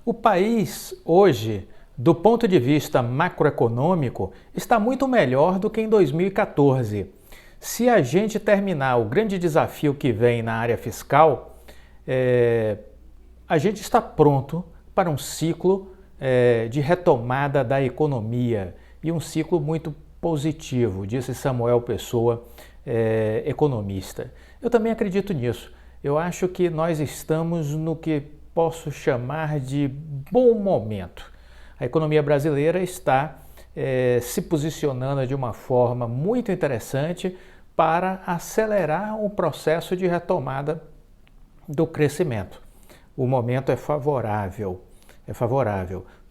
O país, hoje, do ponto de vista macroeconômico, está muito melhor do que em 2014. Se a gente terminar o grande desafio que vem na área fiscal, a gente está pronto para um ciclo de retomada da economia e um ciclo muito positivo, disse Samuel Pessoa, economista. Eu também acredito nisso. Eu acho que nós estamos no que posso chamar de bom momento. A economia brasileira está se posicionando de uma forma muito interessante para acelerar o processo de retomada do crescimento. O momento é favorável,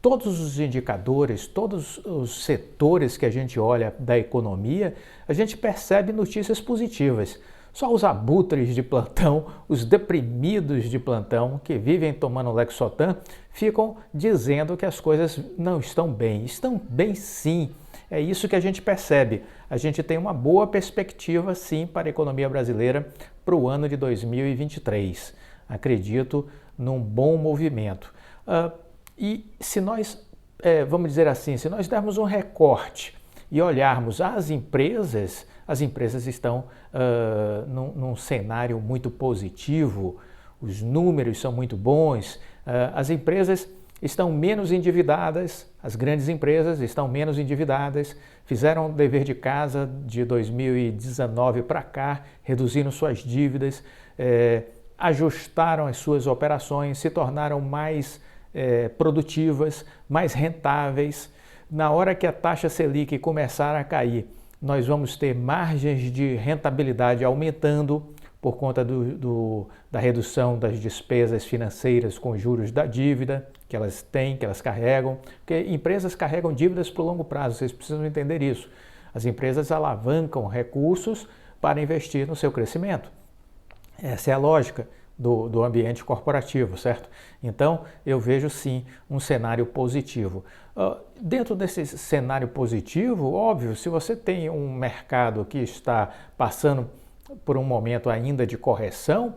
Todos os indicadores, todos os setores que a gente olha da economia, a gente percebe notícias positivas. Só os abutres de plantão, os deprimidos de plantão que vivem tomando Lexotan ficam dizendo que as coisas não estão bem. Estão bem sim, é isso que a gente percebe. A gente tem uma boa perspectiva sim para a economia brasileira para o ano de 2023. Acredito num bom movimento. E se nós, vamos dizer assim, se nós dermos um recorte e olharmos as empresas estão num cenário muito positivo, os números são muito bons, as empresas estão menos endividadas, as grandes empresas estão menos endividadas, fizeram o dever de casa de 2019 para cá, reduziram suas dívidas, ajustaram as suas operações, se tornaram mais produtivas, mais rentáveis. Na hora que a taxa Selic começar a cair, nós vamos ter margens de rentabilidade aumentando por conta da redução das despesas financeiras com juros da dívida que elas têm, que elas carregam, porque empresas carregam dívidas para o longo prazo, vocês precisam entender isso. As empresas alavancam recursos para investir no seu crescimento. Essa é a lógica do ambiente corporativo, certo? Então, eu vejo sim um cenário positivo. Dentro desse cenário positivo, óbvio, se você tem um mercado que está passando por um momento ainda de correção,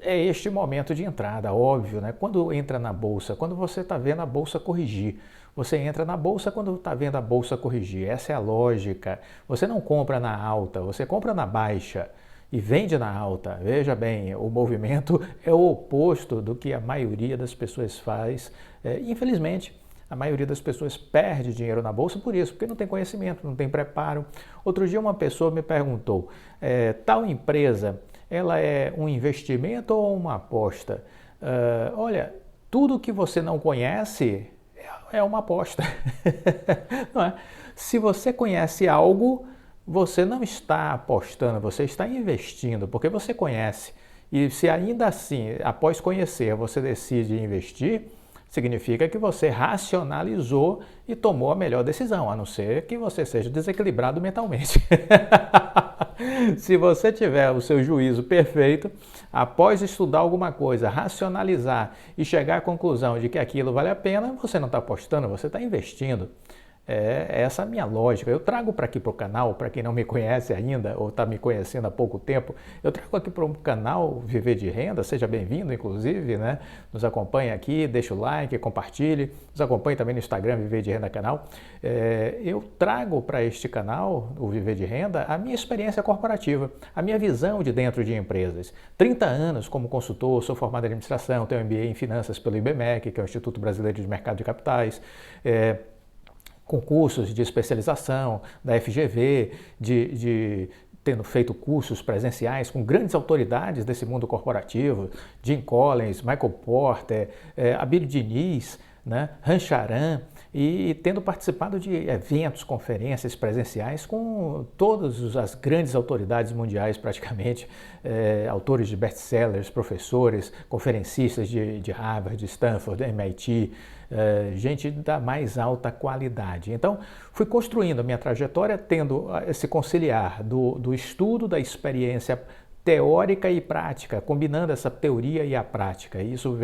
é este momento de entrada, óbvio, né? Quando entra na bolsa, quando você está vendo a bolsa corrigir, você entra na bolsa quando está vendo a bolsa corrigir, essa é a lógica. Você não compra na alta, você compra na baixa e vende na alta. Veja bem, o movimento é o oposto do que a maioria das pessoas faz. Infelizmente, a maioria das pessoas perde dinheiro na bolsa por isso, porque não tem conhecimento, não tem preparo. Outro dia uma pessoa me perguntou, tal empresa, ela é um investimento ou uma aposta? Olha, tudo que você não conhece é uma aposta. Não é? Se você conhece algo, você não está apostando, você está investindo, porque você conhece. E se ainda assim, após conhecer, você decide investir, significa que você racionalizou e tomou a melhor decisão, a não ser que você seja desequilibrado mentalmente. Se você tiver o seu juízo perfeito, após estudar alguma coisa, racionalizar e chegar à conclusão de que aquilo vale a pena, você não está apostando, você está investindo. Essa é a minha lógica. Eu trago para aqui para o canal, para quem não me conhece ainda ou está me conhecendo há pouco tempo, eu trago aqui para o canal Viver de Renda, seja bem-vindo inclusive, né? Nos acompanhe aqui, deixa o like, compartilhe, nos acompanhe também no Instagram Viver de Renda Canal. Eu trago para este canal, o Viver de Renda, a minha experiência corporativa, a minha visão de dentro de empresas. 30 anos como consultor, sou formado em administração, tenho MBA em finanças pelo IBMEC, que é o Instituto Brasileiro de Mercado de Capitais, concursos de especialização da FGV, tendo feito cursos presenciais com grandes autoridades desse mundo corporativo, Jim Collins, Michael Porter, Abílio Diniz, né, Rancharan, e tendo participado de eventos, conferências presenciais com todas as grandes autoridades mundiais praticamente, autores de best-sellers, professores, conferencistas de Harvard, de Stanford, MIT, gente da mais alta qualidade. Então, fui construindo a minha trajetória tendo esse conciliar do estudo, da experiência teórica e prática, combinando essa teoria e a prática. Isso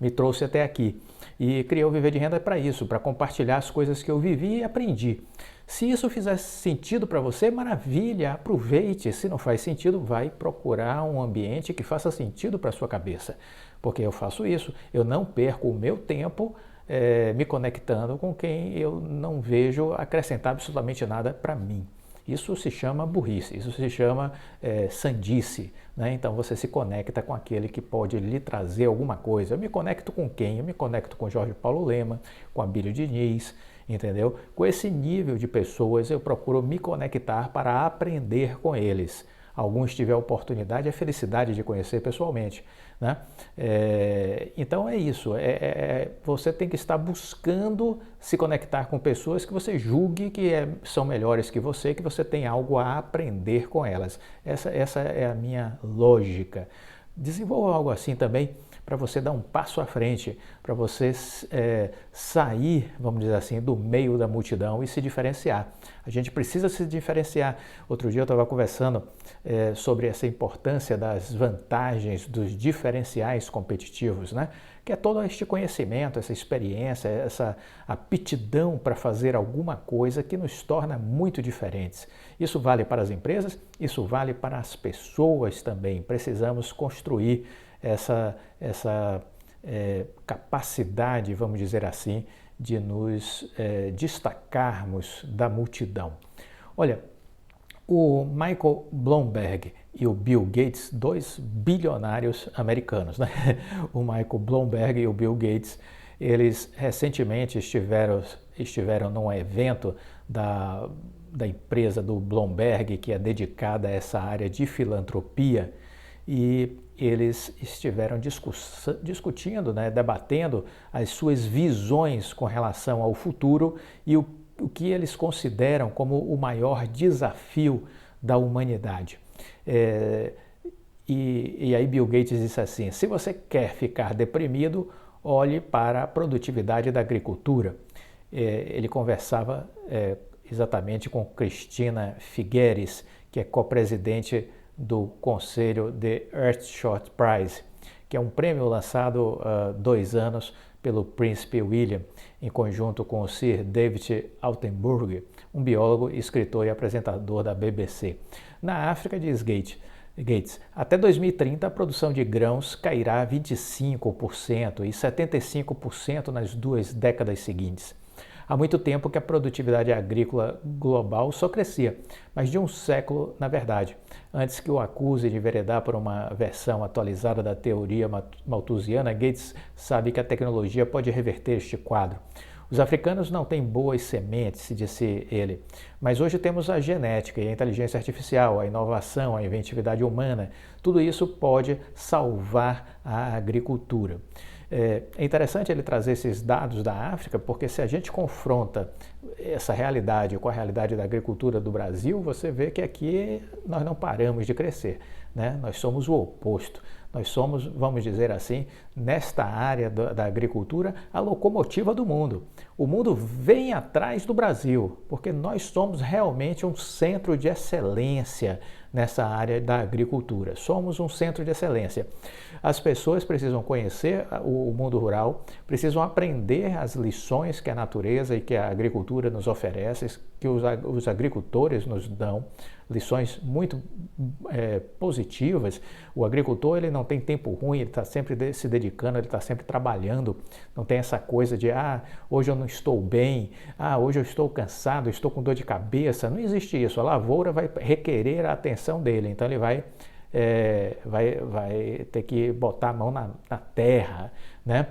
me trouxe até aqui. E criei o Viver de Renda para isso, para compartilhar as coisas que eu vivi e aprendi. Se isso fizer sentido para você, maravilha, aproveite. Se não faz sentido, vai procurar um ambiente que faça sentido para a sua cabeça. Porque eu faço isso, eu não perco o meu tempo me conectando com quem eu não vejo acrescentar absolutamente nada para mim. Isso se chama burrice, isso se chama sandice, né? Então você se conecta com aquele que pode lhe trazer alguma coisa. Eu me conecto com quem? Eu me conecto com Jorge Paulo Lema, com Abílio Diniz, entendeu? Com esse nível de pessoas eu procuro me conectar para aprender com eles. Alguns tive a oportunidade e a felicidade de conhecer pessoalmente, né? Então é isso, você tem que estar buscando se conectar com pessoas que você julgue que são melhores que você tem algo a aprender com elas. Essa é a minha lógica. Desenvolva algo assim também para você dar um passo à frente, para você sair, vamos dizer assim, do meio da multidão e se diferenciar. A gente precisa se diferenciar. Outro dia eu estava conversando sobre essa importância das vantagens dos diferenciais competitivos, né? Que é todo este conhecimento, essa experiência, essa aptidão para fazer alguma coisa que nos torna muito diferentes. Isso vale para as empresas, isso vale para as pessoas também. Precisamos construir essa capacidade, vamos dizer assim, de nos destacarmos da multidão. Olha, o Michael Bloomberg e o Bill Gates, dois bilionários americanos, né? O Michael Bloomberg e o Bill Gates, eles recentemente estiveram num evento da empresa do Bloomberg, que é dedicada a essa área de filantropia, e eles estiveram discutindo, né, debatendo as suas visões com relação ao futuro e o que eles consideram como o maior desafio da humanidade. E aí Bill Gates disse assim: se você quer ficar deprimido, olhe para a produtividade da agricultura. Ele conversava exatamente com Cristina Figueres, que é co-presidente do conselho The Earthshot Prize, que é um prêmio lançado há 2 anos pelo Príncipe William, em conjunto com o Sir David Attenborough, um biólogo, escritor e apresentador da BBC. Na África, diz Gates, até 2030 a produção de grãos cairá 25% e 75% nas 2 décadas seguintes. Há muito tempo que a produtividade agrícola global só crescia, mas de um século, na verdade. Antes que o acuse de enveredar por uma versão atualizada da teoria malthusiana, Gates sabe que a tecnologia pode reverter este quadro. Os africanos não têm boas sementes, disse ele, mas hoje temos a genética e a inteligência artificial, a inovação, a inventividade humana. Tudo isso pode salvar a agricultura. É interessante ele trazer esses dados da África, porque se a gente confronta essa realidade com a realidade da agricultura do Brasil, você vê que aqui nós não paramos de crescer, né? Nós somos o oposto. Nós somos, vamos dizer assim, nesta área da agricultura, a locomotiva do mundo. O mundo vem atrás do Brasil, porque nós somos realmente um centro de excelência nessa área da agricultura. Somos um centro de excelência. As pessoas precisam conhecer o mundo rural, precisam aprender as lições que a natureza e que a agricultura nos oferece, que os agricultores nos dão, lições muito positivas. O agricultor ele não tem tempo ruim, ele está sempre se dedicando, ele está sempre trabalhando, não tem essa coisa de hoje eu não estou bem, hoje eu estou cansado, estou com dor de cabeça. Não existe isso. A lavoura vai requerer a atenção dele, então ele vai ter que botar a mão na terra, né?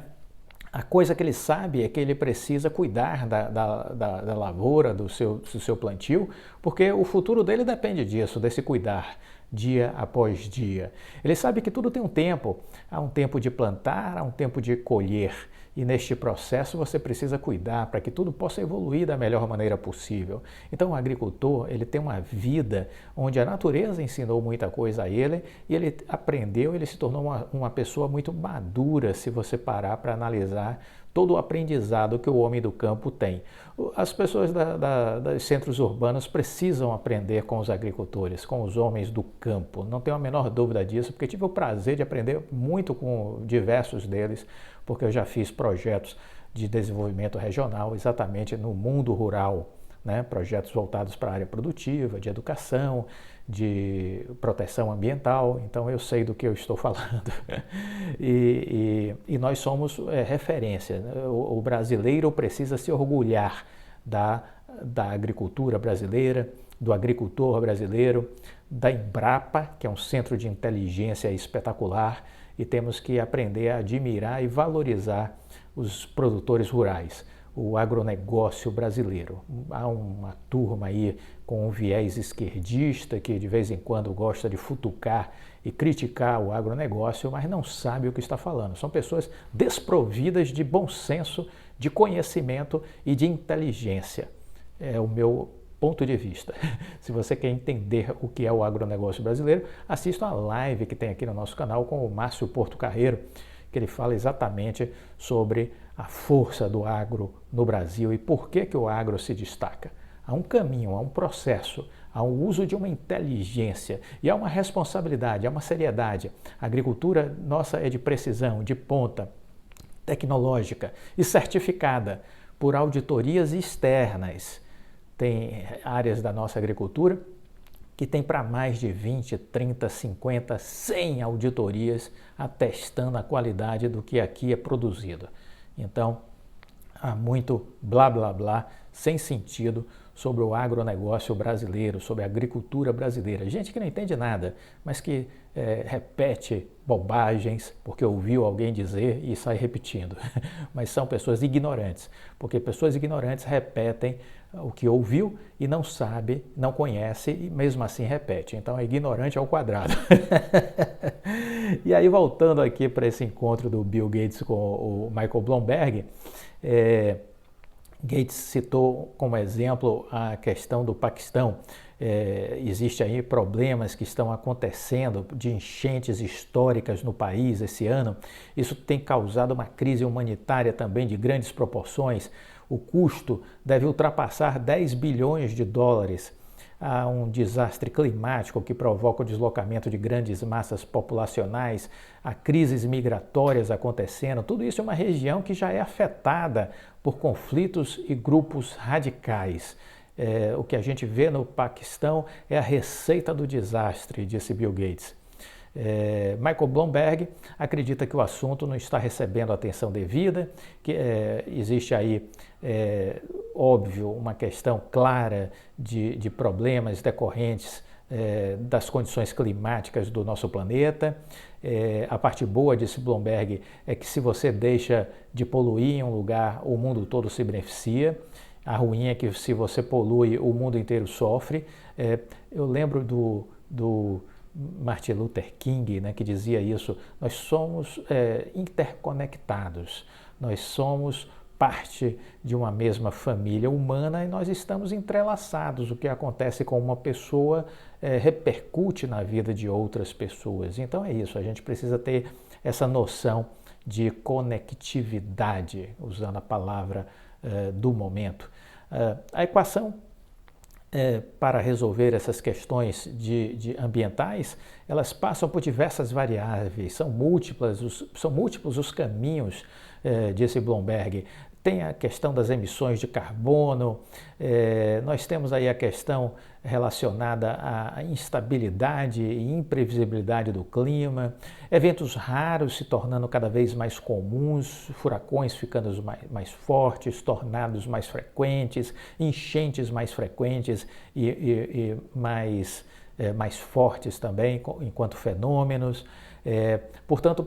A coisa que ele sabe é que ele precisa cuidar da lavoura, do seu plantio, porque o futuro dele depende disso, desse cuidar dia após dia. Ele sabe que tudo tem um tempo, há um tempo de plantar, há um tempo de colher, e neste processo você precisa cuidar para que tudo possa evoluir da melhor maneira possível. Então o agricultor, ele tem uma vida onde a natureza ensinou muita coisa a ele e ele aprendeu, ele se tornou uma pessoa muito madura, se você parar para analisar todo o aprendizado que o homem do campo tem. As pessoas dos centros urbanos precisam aprender com os agricultores, com os homens do campo. Não tenho a menor dúvida disso, porque tive o prazer de aprender muito com diversos deles, porque eu já fiz projetos de desenvolvimento regional exatamente no mundo rural, né? Projetos voltados para a área produtiva, de educação, de proteção ambiental, então eu sei do que eu estou falando. E nós somos referência, né? O brasileiro precisa se orgulhar da agricultura brasileira, do agricultor brasileiro, da Embrapa, que é um centro de inteligência espetacular, e temos que aprender a admirar e valorizar os produtores rurais, o agronegócio brasileiro. Há uma turma aí com um viés esquerdista que de vez em quando gosta de futucar e criticar o agronegócio, mas não sabe o que está falando. São pessoas desprovidas de bom senso, de conhecimento e de inteligência. É o meu ponto de vista. Se você quer entender o que é o agronegócio brasileiro, assista a live que tem aqui no nosso canal com o Márcio Porto Carreiro, que ele fala exatamente sobre a força do agro no Brasil e por que o agro se destaca. Há um caminho, há um processo, há um uso de uma inteligência e há uma responsabilidade, há uma seriedade. A agricultura nossa é de precisão, de ponta, tecnológica e certificada por auditorias externas. Tem áreas da nossa agricultura que tem para mais de 20, 30, 50, 100 auditorias atestando a qualidade do que aqui é produzido. Então, há muito blá blá blá sem sentido sobre o agronegócio brasileiro, sobre a agricultura brasileira. Gente que não entende nada, mas que repete bobagens porque ouviu alguém dizer e sai repetindo. Mas são pessoas ignorantes, porque pessoas ignorantes repetem o que ouviu e não sabe, não conhece e mesmo assim repete. Então é ignorante ao quadrado. E aí voltando aqui para esse encontro do Bill Gates com o Michael Bloomberg, Gates citou como exemplo a questão do Paquistão. Existe aí problemas que estão acontecendo de enchentes históricas no país esse ano. Isso tem causado uma crise humanitária também de grandes proporções. O custo deve ultrapassar 10 bilhões de dólares. Há um desastre climático que provoca o deslocamento de grandes massas populacionais, há crises migratórias acontecendo. Tudo isso é uma região que já é afetada por conflitos e grupos radicais. O que a gente vê no Paquistão é a receita do desastre, disse Bill Gates. Michael Bloomberg acredita que o assunto não está recebendo a atenção devida, que existe aí, óbvio, uma questão clara de problemas decorrentes das condições climáticas do nosso planeta. A parte boa, disse Bloomberg, é que se você deixa de poluir em um lugar, o mundo todo se beneficia. A ruim é que se você polui, o mundo inteiro sofre. Eu lembro do Martin Luther King, né, que dizia isso: nós somos interconectados, nós somos parte de uma mesma família humana e nós estamos entrelaçados. O que acontece com uma pessoa repercute na vida de outras pessoas. Então é isso, a gente precisa ter essa noção de conectividade, usando a palavra do momento. A equação para resolver essas questões de ambientais, elas passam por diversas variáveis, são múltiplos os caminhos, disse Bloomberg. Tem a questão das emissões de carbono, nós temos aí a questão relacionada à instabilidade e imprevisibilidade do clima, eventos raros se tornando cada vez mais comuns, furacões ficando mais fortes, tornados mais frequentes, enchentes mais frequentes e mais fortes também enquanto fenômenos. Portanto,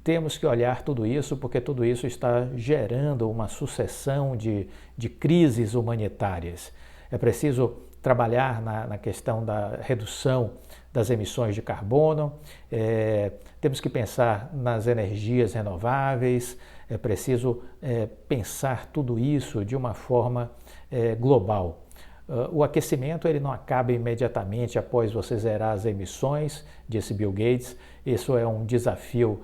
temos que olhar tudo isso, porque tudo isso está gerando uma sucessão de crises humanitárias. É preciso trabalhar na questão da redução das emissões de carbono, temos que pensar nas energias renováveis, é preciso pensar tudo isso de uma forma global. O aquecimento ele não acaba imediatamente após você zerar as emissões, disse Bill Gates. Isso é um desafio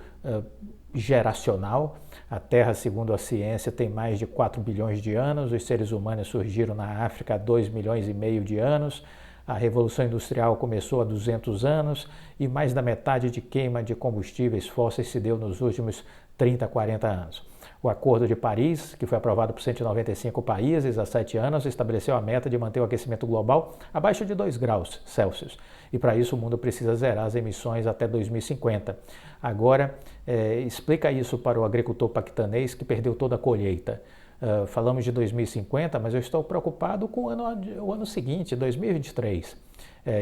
geracional. A Terra, segundo a ciência, tem mais de 4 bilhões de anos, os seres humanos surgiram na África há 2,5 milhões de anos, a Revolução Industrial começou há 200 anos e mais da metade de queima de combustíveis fósseis se deu nos últimos 30, 40 anos. O Acordo de Paris, que foi aprovado por 195 países há 7 anos, estabeleceu a meta de manter o aquecimento global abaixo de 2 graus Celsius. E para isso o mundo precisa zerar as emissões até 2050. Agora, explica isso para o agricultor paquistanês que perdeu toda a colheita. Falamos de 2050, mas eu estou preocupado com o ano seguinte, 2023,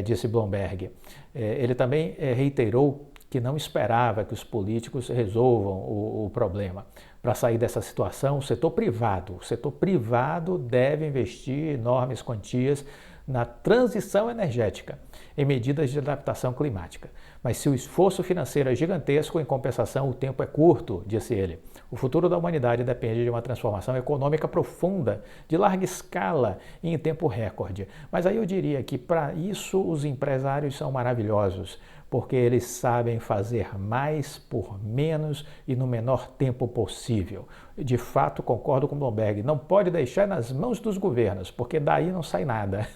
disse Bloomberg. Ele também reiterou que não esperava que os políticos resolvam o problema. Para sair dessa situação, o setor privado deve investir enormes quantias na transição energética, em medidas de adaptação climática. Mas se o esforço financeiro é gigantesco, em compensação o tempo é curto, disse ele. O futuro da humanidade depende de uma transformação econômica profunda, de larga escala e em tempo recorde. Mas aí eu diria que para isso os empresários são maravilhosos, porque eles sabem fazer mais por menos e no menor tempo possível. De fato, concordo com Bloomberg, não pode deixar nas mãos dos governos, porque daí não sai nada.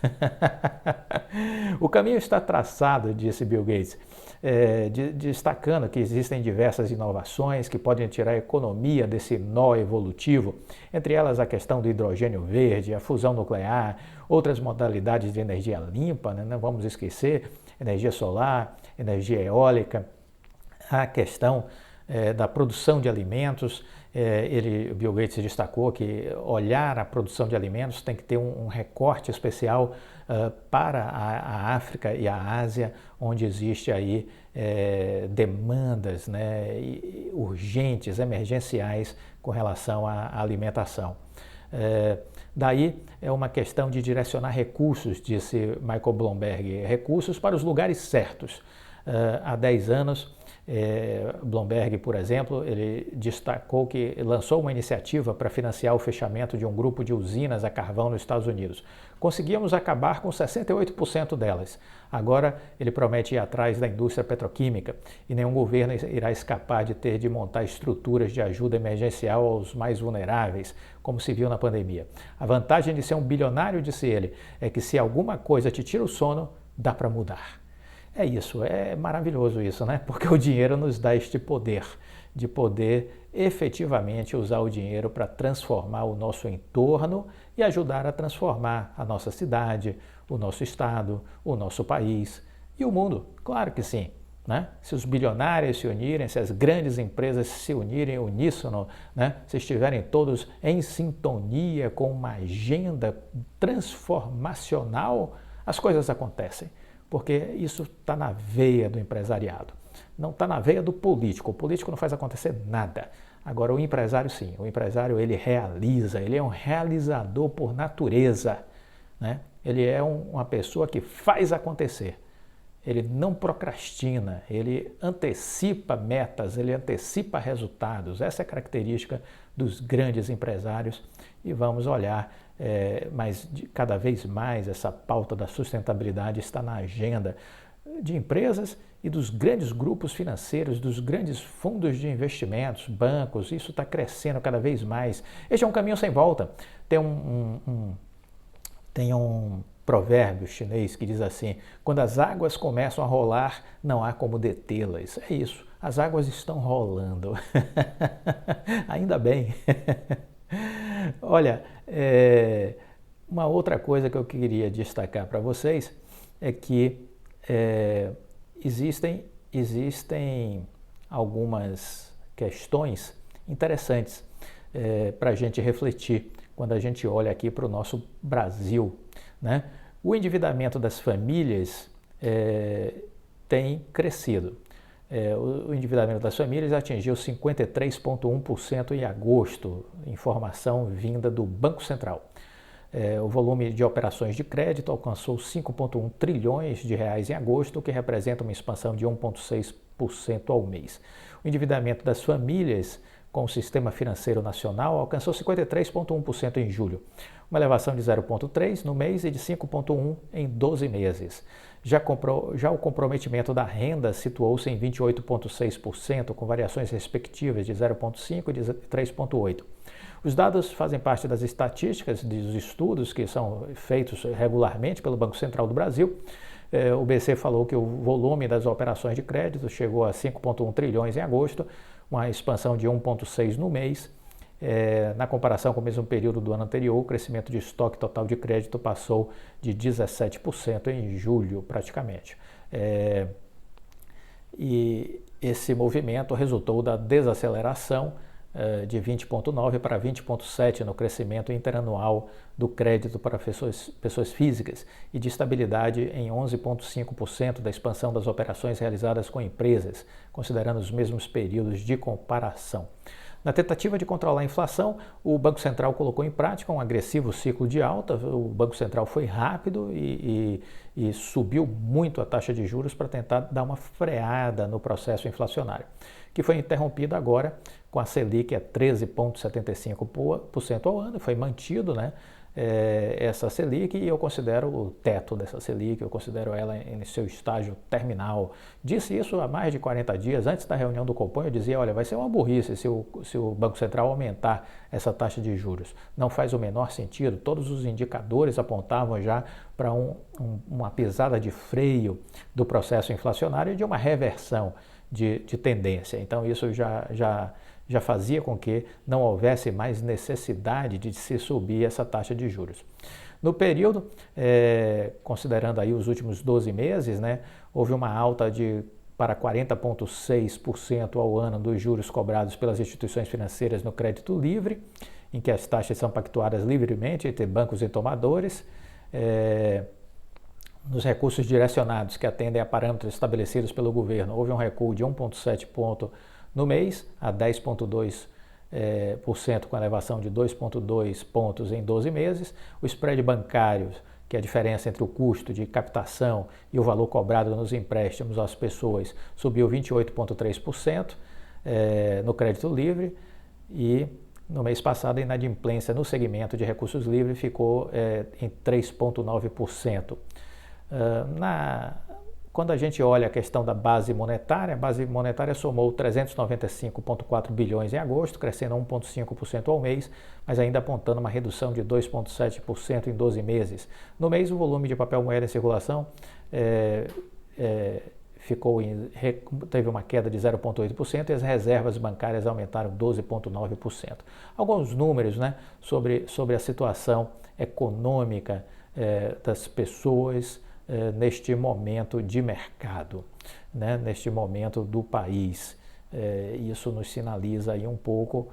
O caminho está traçado, disse Bill Gates, destacando que existem diversas inovações que podem tirar a economia desse nó evolutivo, entre elas a questão do hidrogênio verde, a fusão nuclear, outras modalidades de energia limpa, né? Não vamos esquecer, energia solar, energia eólica, a questão da produção de alimentos. Bill Gates destacou que olhar a produção de alimentos tem que ter um recorte especial para a África e a Ásia, onde existe aí demandas, né, urgentes, emergenciais com relação à alimentação. Daí é uma questão de direcionar recursos, disse Michael Bloomberg, recursos para os lugares certos. Há 10 anos, Bloomberg, por exemplo, ele destacou que lançou uma iniciativa para financiar o fechamento de um grupo de usinas a carvão nos Estados Unidos. Conseguimos acabar com 68% delas. Agora ele promete ir atrás da indústria petroquímica e nenhum governo irá escapar de ter de montar estruturas de ajuda emergencial aos mais vulneráveis, como se viu na pandemia. A vantagem de ser um bilionário, disse ele, é que se alguma coisa te tira o sono, dá para mudar. É isso, é maravilhoso isso, né? Porque o dinheiro nos dá este poder, de poder efetivamente usar o dinheiro para transformar o nosso entorno e ajudar a transformar a nossa cidade, o nosso estado, o nosso país e o mundo. Claro que sim, né? Se os bilionários se unirem, se as grandes empresas se unirem uníssono, né? Se estiverem todos em sintonia com uma agenda transformacional, as coisas acontecem. Porque isso está na veia do empresariado, não está na veia do político. O político não faz acontecer nada. Agora o empresário sim, o empresário ele realiza, ele é um realizador por natureza, né? Ele é uma pessoa que faz acontecer, ele não procrastina, ele antecipa metas, ele antecipa resultados. Essa é a característica dos grandes empresários e vamos olhar mas cada vez mais essa pauta da sustentabilidade está na agenda de empresas e dos grandes grupos financeiros, dos grandes fundos de investimentos, bancos. Isso está crescendo cada vez mais. Este é um caminho sem volta. Tem um provérbio chinês que diz assim: quando as águas começam a rolar, não há como detê-las. É isso, as águas estão rolando. Ainda bem. Olha, uma outra coisa que eu queria destacar para vocês é que existem algumas questões interessantes para a gente refletir quando a gente olha aqui para o nosso Brasil, né? O endividamento das famílias tem crescido. O endividamento das famílias atingiu 53,1% em agosto, informação vinda do Banco Central. O volume de operações de crédito alcançou 5,1 trilhões de reais em agosto, o que representa uma expansão de 1,6% ao mês. O endividamento das famílias com o sistema financeiro nacional alcançou 53,1% em julho, uma elevação de 0,3% no mês e de 5,1% em 12 meses. Já o comprometimento da renda situou-se em 28,6%, com variações respectivas de 0,5% e de 3,8%. Os dados fazem parte das estatísticas dos estudos que são feitos regularmente pelo Banco Central do Brasil. O BC falou que o volume das operações de crédito chegou a 5,1 trilhões em agosto, uma expansão de 1,6 no mês. Na comparação com o mesmo período do ano anterior, o crescimento de estoque total de crédito passou de 17% em julho, praticamente. E esse movimento resultou da desaceleração de 20,9% para 20,7% no crescimento interanual do crédito para pessoas físicas e de estabilidade em 11,5% da expansão das operações realizadas com empresas, considerando os mesmos períodos de comparação. Na tentativa de controlar a inflação, o Banco Central colocou em prática um agressivo ciclo de alta. O Banco Central foi rápido e subiu muito a taxa de juros para tentar dar uma freada no processo inflacionário, que foi interrompido agora com a Selic a 13,75% ao ano. Foi mantido, né, essa Selic, e eu considero o teto dessa Selic, eu considero ela em seu estágio terminal. Disse isso há mais de 40 dias, antes da reunião do Copom. Eu dizia, olha, vai ser uma burrice se o Banco Central aumentar essa taxa de juros. Não faz o menor sentido, todos os indicadores apontavam já para uma pisada de freio do processo inflacionário e de uma reversão de tendência. Então isso já fazia com que não houvesse mais necessidade de se subir essa taxa de juros. No período, considerando aí os últimos 12 meses, né, houve uma alta para 40,6% ao ano dos juros cobrados pelas instituições financeiras no crédito livre, em que as taxas são pactuadas livremente entre bancos e tomadores. Nos recursos direcionados, que atendem a parâmetros estabelecidos pelo governo, houve um recuo de 1,7 ponto no mês, a 10,2%, com elevação de 2,2 pontos em 12 meses. O spread bancário, que é a diferença entre o custo de captação e o valor cobrado nos empréstimos às pessoas, subiu 28,3% no crédito livre, e no mês passado a inadimplência no segmento de recursos livres ficou em 3,9%. Quando a gente olha a questão da base monetária, a base monetária somou 395,4 bilhões em agosto, crescendo 1,5% ao mês, mas ainda apontando uma redução de 2,7% em 12 meses. No mês, o volume de papel moeda em circulação teve uma queda de 0,8% e as reservas bancárias aumentaram 12,9%. Alguns números, né, sobre a situação econômica das pessoas neste momento de mercado, né, neste momento do país. Isso nos sinaliza aí um pouco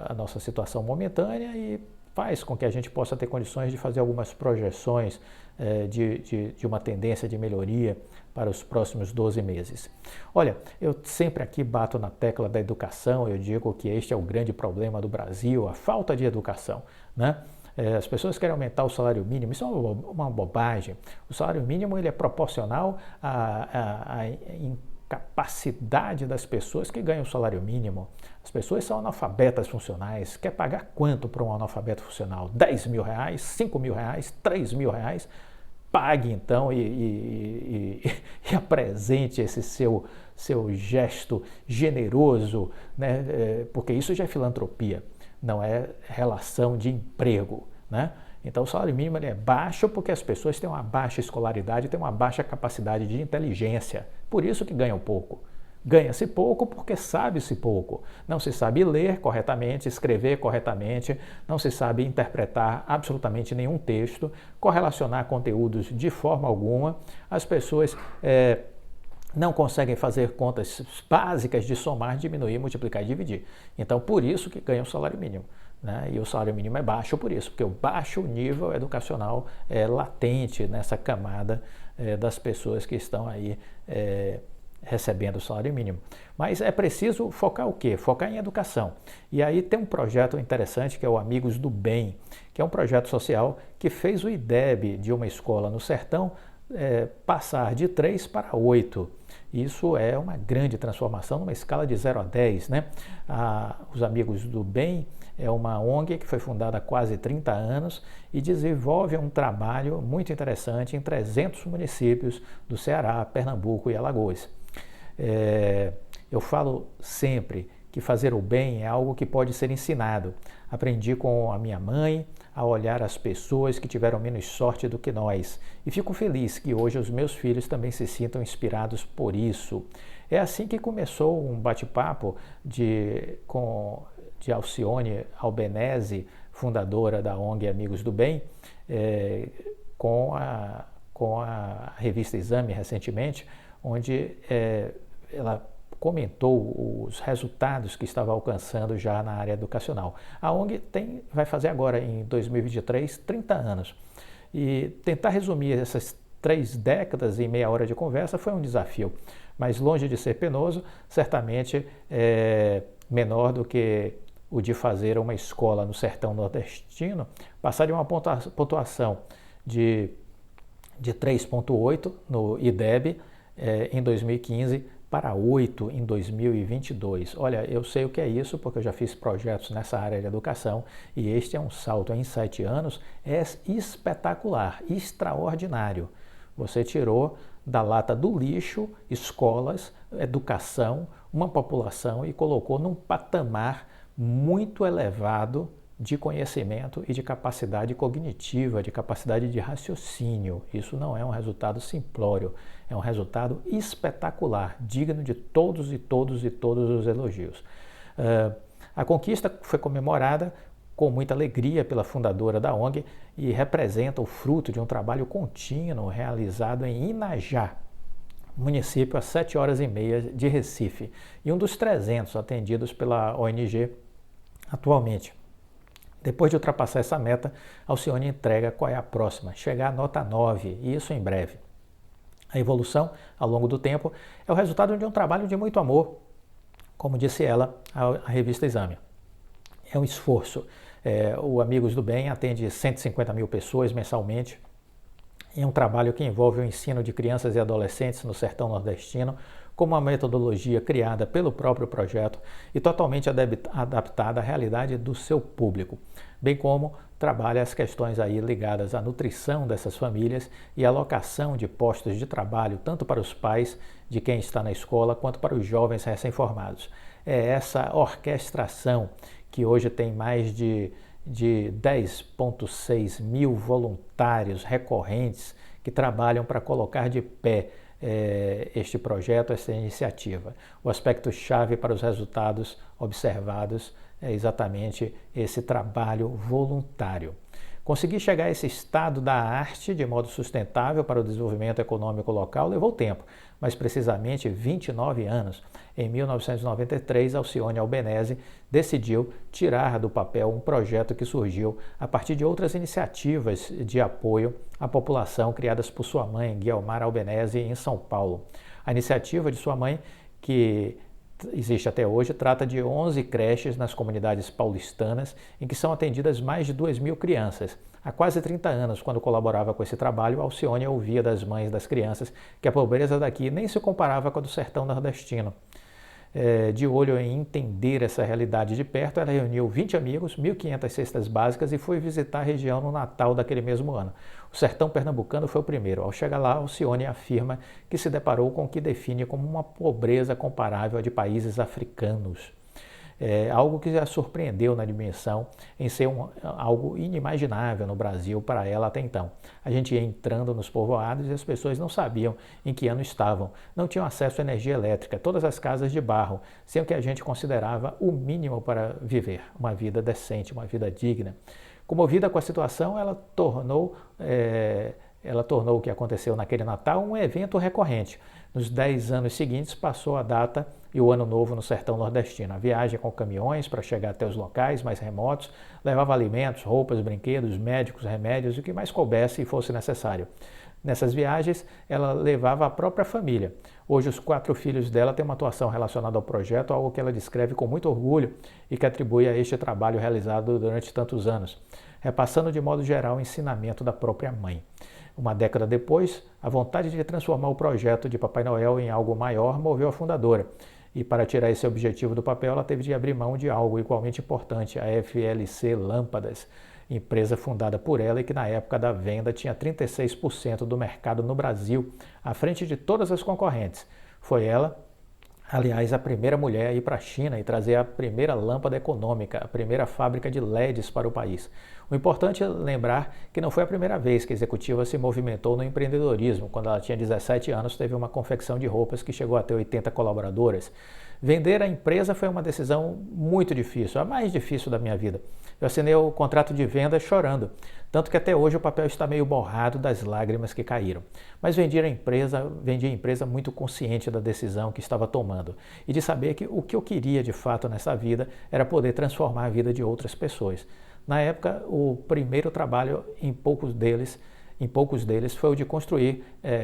a nossa situação momentânea e faz com que a gente possa ter condições de fazer algumas projeções de uma tendência de melhoria para os próximos 12 meses. Olha, eu sempre aqui bato na tecla da educação. Eu digo que este é o grande problema do Brasil, a falta de educação, né? As pessoas querem aumentar o salário mínimo, isso é uma bobagem. O salário mínimo ele é proporcional à incapacidade das pessoas que ganham o salário mínimo. As pessoas são analfabetas funcionais. Quer pagar quanto para um analfabeto funcional? 10 mil reais, 5 mil reais, 3 mil reais? Pague então e apresente esse seu gesto generoso, né? Porque isso já é filantropia. Não é relação de emprego, né? Então o salário mínimo ele é baixo porque as pessoas têm uma baixa escolaridade, têm uma baixa capacidade de inteligência, por isso que ganham pouco. Ganha-se pouco porque sabe-se pouco. Não se sabe ler corretamente, escrever corretamente, não se sabe interpretar absolutamente nenhum texto, correlacionar conteúdos de forma alguma. As pessoas não conseguem fazer contas básicas de somar, diminuir, multiplicar e dividir. Então, por isso que ganham o salário mínimo, né? E o salário mínimo é baixo por isso, porque o baixo nível educacional é latente nessa camada das pessoas que estão aí recebendo o salário mínimo. Mas é preciso focar o quê? Focar em educação. E aí tem um projeto interessante que é o Amigos do Bem, que é um projeto social que fez o IDEB de uma escola no sertão passar de 3 para 8. Isso é uma grande transformação numa escala de 0 a 10, né? Os Amigos do Bem é uma ONG que foi fundada há quase 30 anos e desenvolve um trabalho muito interessante em 300 municípios do Ceará, Pernambuco e Alagoas. Eu falo sempre que fazer o bem é algo que pode ser ensinado. Aprendi com a minha mãe a olhar as pessoas que tiveram menos sorte do que nós. E fico feliz que hoje os meus filhos também se sintam inspirados por isso. É assim que começou um bate-papo de Alcione Albenese, fundadora da ONG Amigos do Bem, com a revista Exame recentemente, onde ela comentou os resultados que estava alcançando já na área educacional. A ONG vai fazer agora, em 2023, 30 anos. E tentar resumir essas 3 décadas em meia hora de conversa foi um desafio, mas longe de ser penoso, certamente menor do que o de fazer uma escola no sertão nordestino, passar de uma pontuação de 3,8 no IDEB em 2015 para 8 em 2022. Olha, eu sei o que é isso porque eu já fiz projetos nessa área de educação e este é um salto em 7 anos, é espetacular, extraordinário. Você tirou da lata do lixo escolas, educação, uma população e colocou num patamar muito elevado de conhecimento e de capacidade cognitiva, de capacidade de raciocínio. Isso não é um resultado simplório, é um resultado espetacular, digno de todos os elogios. A conquista foi comemorada com muita alegria pela fundadora da ONG e representa o fruto de um trabalho contínuo realizado em Inajá, município a 7h30 de Recife, e um dos 300 atendidos pela ONG atualmente. Depois de ultrapassar essa meta, Alcione entrega qual é a próxima, chegar à nota 9, e isso em breve. A evolução, ao longo do tempo, é o resultado de um trabalho de muito amor, como disse ela à revista Exame. É um esforço. O Amigos do Bem atende 150 mil pessoas mensalmente. É um trabalho que envolve o ensino de crianças e adolescentes no sertão nordestino, com uma metodologia criada pelo próprio projeto e totalmente adaptada à realidade do seu público, bem como trabalha as questões aí ligadas à nutrição dessas famílias e à alocação de postos de trabalho, tanto para os pais de quem está na escola, quanto para os jovens recém-formados. É essa orquestração que hoje tem mais de 10,6 mil voluntários recorrentes que trabalham para colocar de pé este projeto, essa iniciativa. O aspecto-chave para os resultados observados é exatamente esse trabalho voluntário. Conseguir chegar a esse estado da arte de modo sustentável para o desenvolvimento econômico local levou tempo, mas precisamente 29 anos. Em 1993, Alcione Albenese decidiu tirar do papel um projeto que surgiu a partir de outras iniciativas de apoio à população criadas por sua mãe, Guiomar Albenese, em São Paulo. A iniciativa de sua mãe, que existe até hoje, trata de 11 creches nas comunidades paulistanas, em que são atendidas mais de 2.000 crianças. Há quase 30 anos, quando colaborava com esse trabalho, Alcione ouvia das mães das crianças que a pobreza daqui nem se comparava com a do sertão nordestino. De olho em entender essa realidade de perto, ela reuniu 20 amigos, 1.500 cestas básicas e foi visitar a região no Natal daquele mesmo ano. O sertão pernambucano foi o primeiro. Ao chegar lá, Alcione afirma que se deparou com o que define como uma pobreza comparável à de países africanos. Algo que já surpreendeu na dimensão em ser algo inimaginável no Brasil para ela até então. A gente ia entrando nos povoados e as pessoas não sabiam em que ano estavam, não tinham acesso à energia elétrica, todas as casas de barro, sem o que a gente considerava o mínimo para viver, uma vida decente, uma vida digna. Comovida com a situação, ela tornou o que aconteceu naquele Natal um evento recorrente. Nos 10 anos seguintes, passou a data e o Ano Novo no sertão nordestino. A viagem com caminhões para chegar até os locais mais remotos levava alimentos, roupas, brinquedos, médicos, remédios e o que mais coubesse e fosse necessário. Nessas viagens, ela levava a própria família. Hoje, os 4 filhos dela têm uma atuação relacionada ao projeto, algo que ela descreve com muito orgulho e que atribui a este trabalho realizado durante tantos anos, repassando de modo geral o ensinamento da própria mãe. Uma década depois, a vontade de transformar o projeto de Papai Noel em algo maior moveu a fundadora. E para tirar esse objetivo do papel, ela teve de abrir mão de algo igualmente importante, a FLC Lâmpadas, empresa fundada por ela e que na época da venda tinha 36% do mercado no Brasil, à frente de todas as concorrentes. Foi ela, aliás, a primeira mulher a ir para a China e trazer a primeira lâmpada econômica, a primeira fábrica de LEDs para o país. O importante é lembrar que não foi a primeira vez que a executiva se movimentou no empreendedorismo. Quando ela tinha 17 anos, teve uma confecção de roupas que chegou a ter 80 colaboradoras. Vender a empresa foi uma decisão muito difícil, a mais difícil da minha vida. Eu assinei o contrato de venda chorando, tanto que até hoje o papel está meio borrado das lágrimas que caíram. Mas vendi a empresa muito consciente da decisão que estava tomando e de saber que o que eu queria de fato nessa vida era poder transformar a vida de outras pessoas. Na época, o primeiro trabalho em poucos deles foi o de construir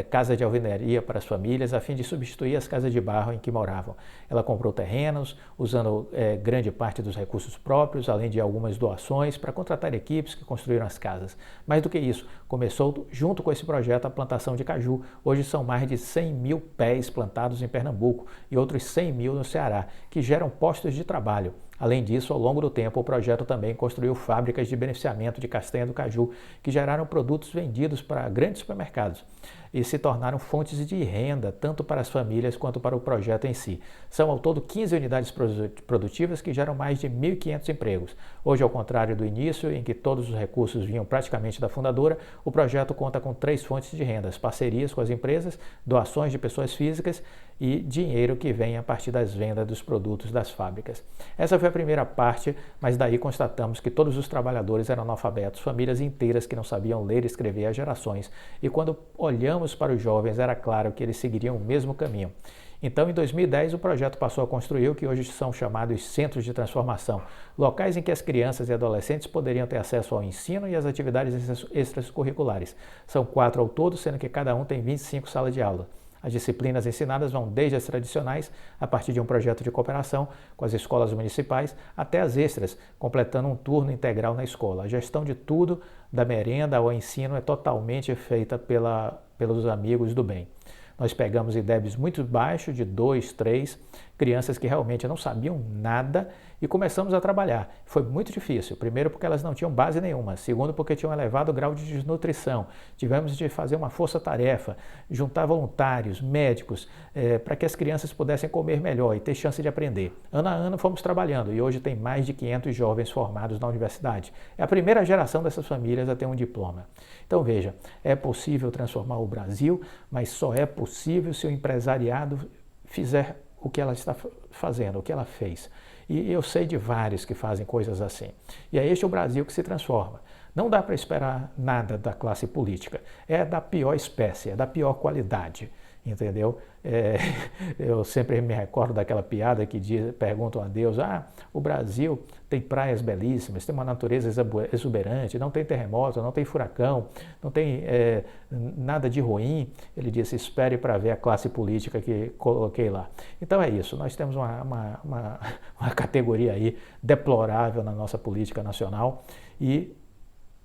casa de alvenaria para as famílias, a fim de substituir as casas de barro em que moravam. Ela comprou terrenos, usando grande parte dos recursos próprios, além de algumas doações, para contratar equipes que construíram as casas. Mais do que isso, começou junto com esse projeto a plantação de caju. Hoje são mais de 100 mil pés plantados em Pernambuco e outros 100 mil no Ceará, que geram postos de trabalho. Além disso, ao longo do tempo, o projeto também construiu fábricas de beneficiamento de castanha do caju, que geraram produtos vendidos para grandes supermercados e se tornaram fontes de renda, tanto para as famílias quanto para o projeto em si. São ao todo 15 unidades produtivas que geram mais de 1.500 empregos. Hoje, ao contrário do início, em que todos os recursos vinham praticamente da fundadora, o projeto conta com 3 fontes de rendas: parcerias com as empresas, doações de pessoas físicas e dinheiro que vem a partir das vendas dos produtos das fábricas. Essa foi a primeira parte, mas daí constatamos que todos os trabalhadores eram analfabetos, famílias inteiras que não sabiam ler e escrever há gerações. E quando olhamos para os jovens, era claro que eles seguiriam o mesmo caminho. Então, em 2010, o projeto passou a construir o que hoje são chamados centros de transformação, locais em que as crianças e adolescentes poderiam ter acesso ao ensino e às atividades extracurriculares. São 4 ao todo, sendo que cada um tem 25 salas de aula. As disciplinas ensinadas vão desde as tradicionais, a partir de um projeto de cooperação com as escolas municipais, até as extras, completando um turno integral na escola. A gestão de tudo, da merenda ao ensino, é totalmente feita pelos amigos do bem. Nós pegamos IDEBs muito baixos, de 2, 3, crianças que realmente não sabiam nada e começamos a trabalhar. Foi muito difícil, primeiro porque elas não tinham base nenhuma, segundo porque tinham um elevado grau de desnutrição. Tivemos de fazer uma força-tarefa, juntar voluntários, médicos, para que as crianças pudessem comer melhor e ter chance de aprender. Ano a ano fomos trabalhando e hoje tem mais de 500 jovens formados na universidade. É a primeira geração dessas famílias a ter um diploma. Então veja, é possível transformar o Brasil, mas só é possível se o empresariado fizer o que ela está fazendo, o que ela fez. E eu sei de vários que fazem coisas assim. E é este o Brasil que se transforma. Não dá para esperar nada da classe política. É da pior espécie, é da pior qualidade. Entendeu? Eu sempre me recordo daquela piada que perguntam a Deus: o Brasil tem praias belíssimas, tem uma natureza exuberante, não tem terremoto, não tem furacão, não tem nada de ruim. Ele disse: espere para ver a classe política que coloquei lá. Então é isso, nós temos uma categoria aí deplorável na nossa política nacional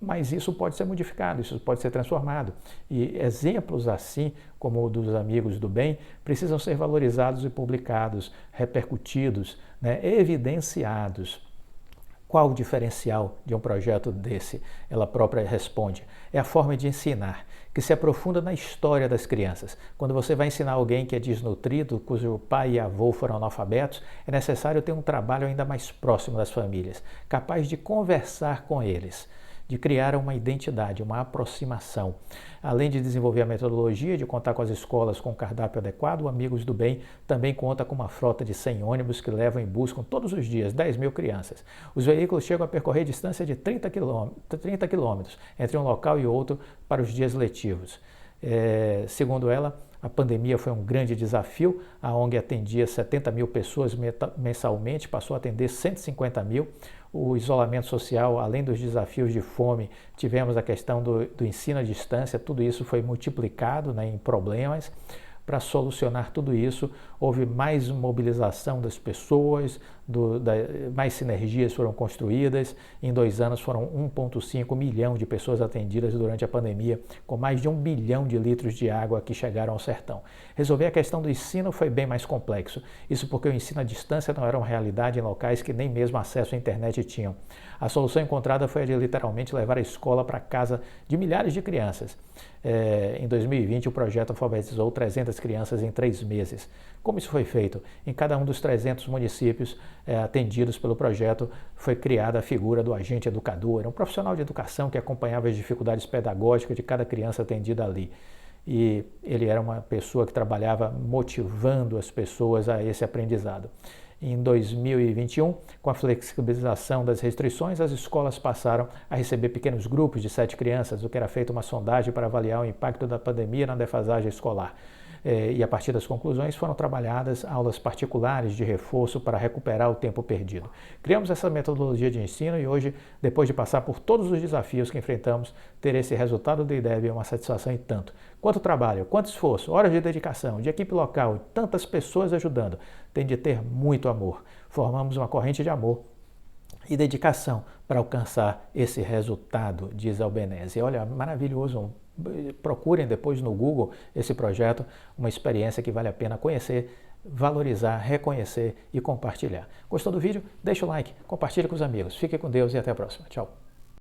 mas isso pode ser modificado, isso pode ser transformado. E exemplos assim, como o dos amigos do bem, precisam ser valorizados e publicados, repercutidos, evidenciados. Qual o diferencial de um projeto desse? Ela própria responde. É a forma de ensinar, que se aprofunda na história das crianças. Quando você vai ensinar alguém que é desnutrido, cujo pai e avô foram analfabetos, é necessário ter um trabalho ainda mais próximo das famílias, capaz de conversar com eles, de criar uma identidade, uma aproximação. Além de desenvolver a metodologia, de contar com as escolas com um cardápio adequado, o Amigos do Bem também conta com uma frota de 100 ônibus que levam e buscam todos os dias 10 mil crianças. Os veículos chegam a percorrer distância de 30 quilômetros entre um local e outro para os dias letivos. Segundo ela, a pandemia foi um grande desafio. A ONG atendia 70 mil pessoas mensalmente, passou a atender 150 mil. O isolamento social, além dos desafios de fome, tivemos a questão do ensino à distância, tudo isso foi multiplicado em problemas. Para solucionar tudo isso, houve mais mobilização das pessoas, mais sinergias foram construídas. Em 2 anos foram 1,5 milhão de pessoas atendidas durante a pandemia, com mais de 1 bilhão de litros de água que chegaram ao sertão. Resolver a questão do ensino foi bem mais complexo. Isso porque o ensino à distância não era uma realidade em locais que nem mesmo acesso à internet tinham. A solução encontrada foi a de literalmente levar a escola para casa de milhares de crianças. Em 2020, o projeto alfabetizou 300 crianças em 3 meses. Como isso foi feito? Em cada um dos 300 municípios atendidos pelo projeto, foi criada a figura do agente educador, um profissional de educação que acompanhava as dificuldades pedagógicas de cada criança atendida ali. E ele era uma pessoa que trabalhava motivando as pessoas a esse aprendizado. Em 2021, com a flexibilização das restrições, as escolas passaram a receber pequenos grupos de 7 crianças, o que era feita uma sondagem para avaliar o impacto da pandemia na defasagem escolar. E a partir das conclusões foram trabalhadas aulas particulares de reforço para recuperar o tempo perdido. Criamos essa metodologia de ensino e hoje, depois de passar por todos os desafios que enfrentamos, ter esse resultado do IDEB é uma satisfação e tanto. Quanto trabalho, quanto esforço, horas de dedicação, de equipe local e tantas pessoas ajudando, tem de ter muito amor. Formamos uma corrente de amor e dedicação para alcançar esse resultado, diz Albanese. Olha, maravilhoso. Procurem depois no Google esse projeto, uma experiência que vale a pena conhecer, valorizar, reconhecer e compartilhar. Gostou do vídeo? Deixa o like, compartilhe com os amigos. Fique com Deus e até a próxima. Tchau.